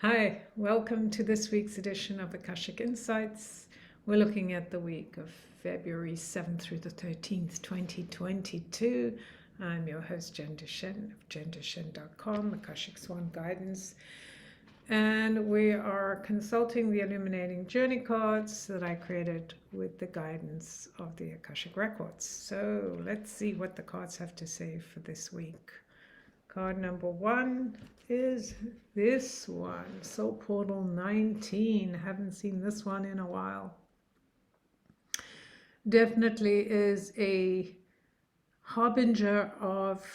Hi, welcome to this week's edition of Akashic Insights. We're looking at the week of February 7th through the 13th, 2022. I'm your host, Jen Deshen of jendeshen.com, Akashic Swan Guidance. And we are consulting the illuminating journey cards that I created with the guidance of the Akashic Records. So let's see what the cards have to say for this week. Card number one is this one, Soul Portal 19. Haven't seen this one in a while. Definitely is a harbinger of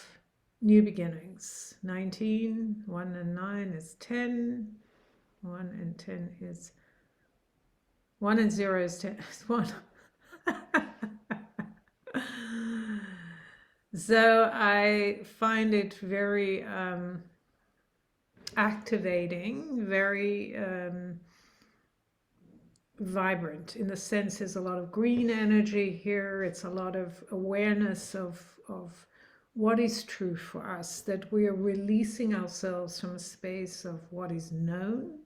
new beginnings. 19, 1 and 9 is 10. 1 and 10 is 1 and 0 is 10 is 1. So I find it very activating, very vibrant, in the sense there's a lot of green energy here. It's a lot of awareness of what is true for us, that we are releasing ourselves from a space of what is known,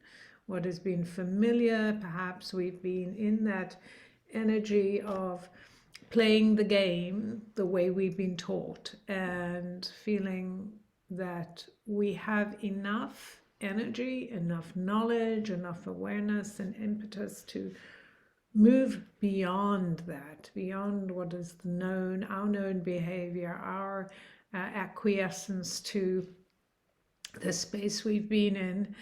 what has been familiar. Perhaps we've been in that energy of playing the game the way we've been taught and feeling that we have enough energy, enough knowledge, enough awareness and impetus to move beyond that, beyond what is known, our known behavior, our acquiescence to the space we've been in,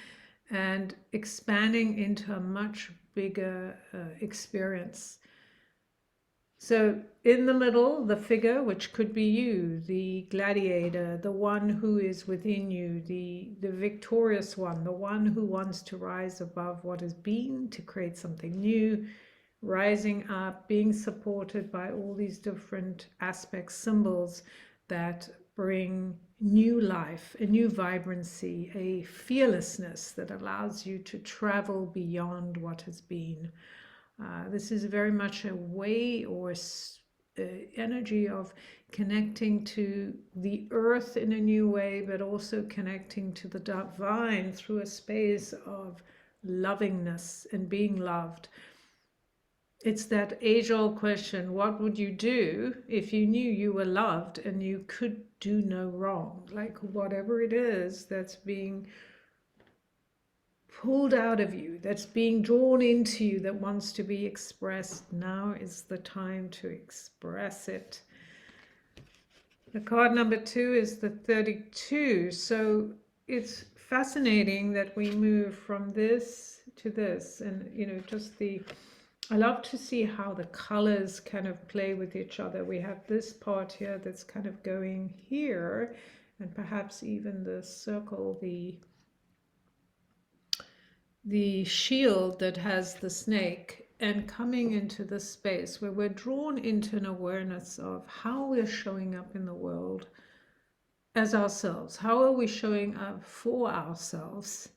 and expanding into a much bigger experience. So in the middle, the figure, which could be you, the gladiator, the one who is within you, the victorious one, the one who wants to rise above what has been, to create something new, rising up, being supported by all these different aspects, symbols that bring new life, a new vibrancy, a fearlessness that allows you to travel beyond what has been. This is very much a way or energy of connecting to the earth in a new way, but also connecting to the divine through a space of lovingness and being loved. It's that age-old question, what would you do if you knew you were loved and you could do no wrong? Like whatever it is that's being pulled out of you, that's being drawn into you, that wants to be expressed, now is the time to express it. The card number 2 is the 32. So it's fascinating that we move from this to this, and just I love to see how the colors kind of play with each other. We have this part here that's kind of going here, and perhaps even the circle, the shield that has the snake, and coming into this space where we're drawn into an awareness of how we're showing up in the world as ourselves. How are we showing up for ourselves?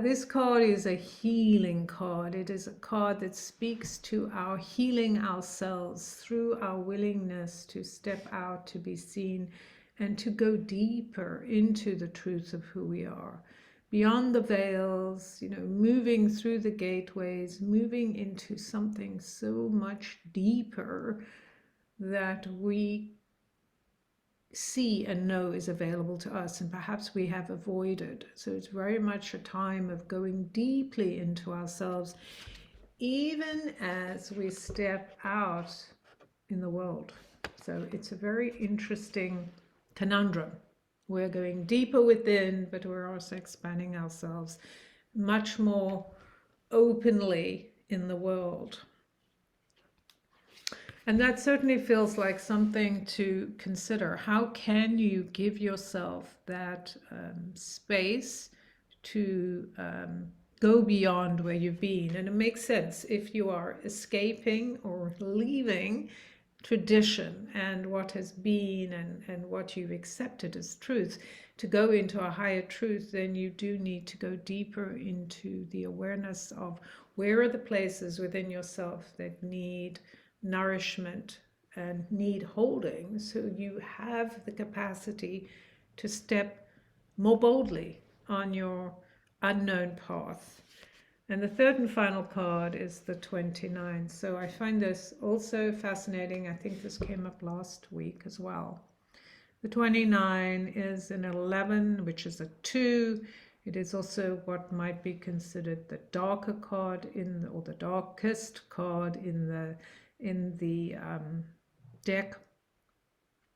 This card is a healing card. It is a card that speaks to our healing ourselves through our willingness to step out, to be seen, and to go deeper into the truth of who we are. Beyond the veils, moving through the gateways, moving into something so much deeper that we see and know is available to us, and perhaps we have avoided. So it's very much a time of going deeply into ourselves, even as we step out in the world. So it's a very interesting conundrum. We're going deeper within, but we're also expanding ourselves much more openly in the world. And that certainly feels like something to consider. How can you give yourself that space to go beyond where you've been? And it makes sense if you are escaping or leaving tradition and what has been and what you've accepted as truth, to go into a higher truth, then you do need to go deeper into the awareness of where are the places within yourself that need nourishment and need holding, so you have the capacity to step more boldly on your unknown path. And the third and final card is the 29. So I find this also fascinating. I think this came up last week as well. The 29 is an 11, which is a 2. It is also what might be considered the darker card or the darkest card in the deck.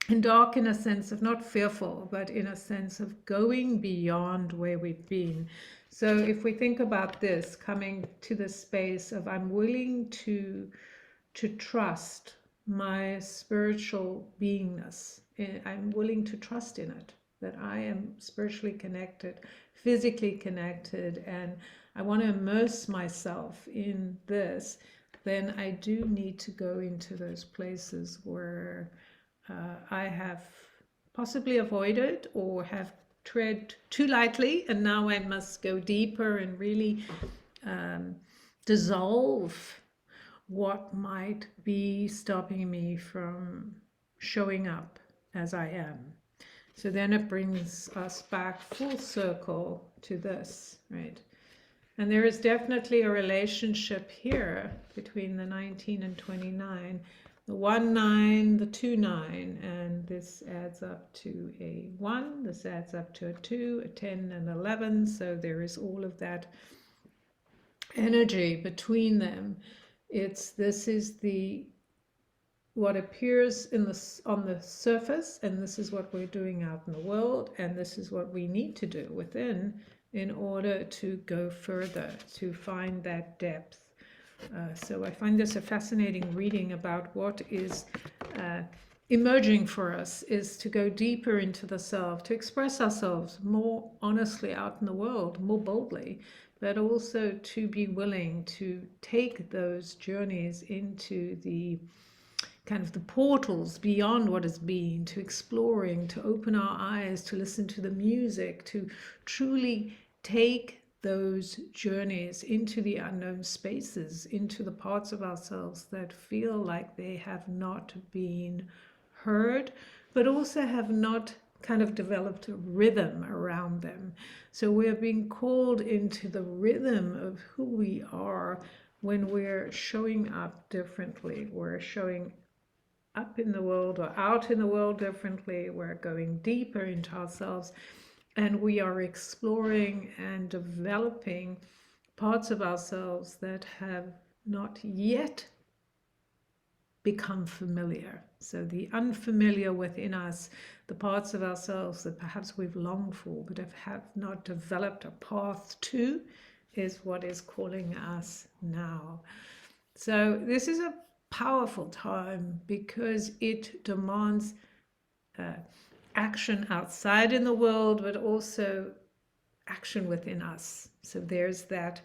And dark in a sense of not fearful, but in a sense of going beyond where we've been. So if we think about this, coming to the space of I'm willing to trust my spiritual beingness. I'm willing to trust in it, that I am spiritually connected, physically connected, and I want to immerse myself in this, then I do need to go into those places where I have possibly avoided or have tread too lightly, and now I must go deeper and really dissolve what might be stopping me from showing up as I am. So then it brings us back full circle to this, right? And there is definitely a relationship here between the 19 and 29, the 1, 9, the 2, 9, and this adds up to a 1, this adds up to a 2, a 10, and 11. So there is all of that energy between them. This is what appears on the surface, and this is what we're doing out in the world, and this is what we need to do within in order to go further, to find that depth. So I find this a fascinating reading about what is emerging for us, is to go deeper into the self, to express ourselves more honestly out in the world, more boldly, but also to be willing to take those journeys into the kind of the portals beyond what has been, to exploring, to open our eyes, to listen to the music, to truly take those journeys into the unknown spaces, into the parts of ourselves that feel like they have not been heard, but also have not kind of developed a rhythm around them. So we're being called into the rhythm of who we are when we're showing up differently. We're showing up in the world or out in the world differently. We're going deeper into ourselves, and we are exploring and developing parts of ourselves that have not yet become familiar. So the unfamiliar within us, the parts of ourselves that perhaps we've longed for but have not developed a path to, is what is calling us now. So this is a powerful time because it demands action outside in the world, but also action within us. So there's that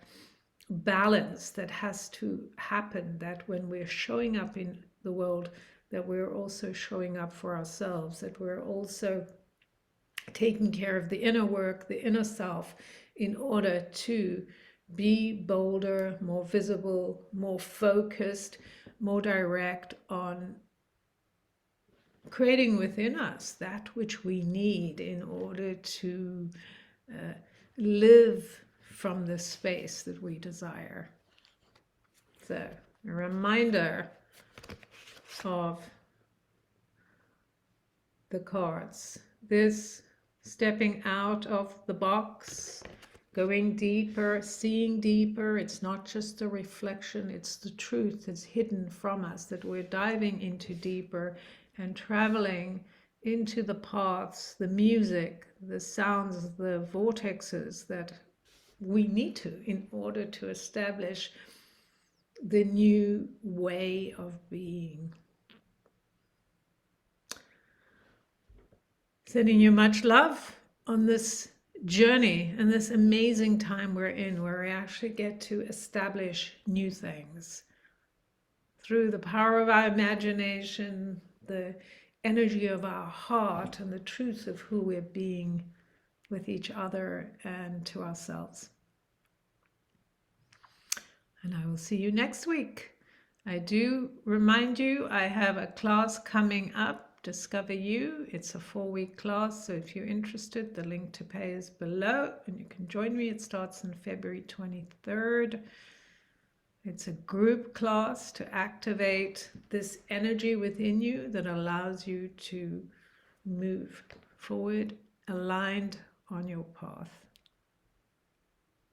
balance that has to happen, that when we're showing up in the world, that we're also showing up for ourselves, that we're also taking care of the inner work, the inner self, in order to be bolder, more visible, more focused, more direct on creating within us that which we need in order to live from the space that we desire. So, a reminder of the cards. This stepping out of the box, going deeper, seeing deeper. It's not just a reflection, it's the truth that's hidden from us, that we're diving into deeper and traveling into the paths, the music, the sounds, the vortexes that we need to in order to establish the new way of being. Sending you much love on this journey and this amazing time we're in, where we actually get to establish new things through the power of our imagination, the energy of our heart, and the truth of who we're being with each other and to ourselves. And I will see you next week. I do remind you, I have a class coming up Discover You. It's a 4-week class, so if you're interested, the link to pay is below and you can join me. It starts on February 23rd. It's a group class to activate this energy within you that allows you to move forward, aligned on your path.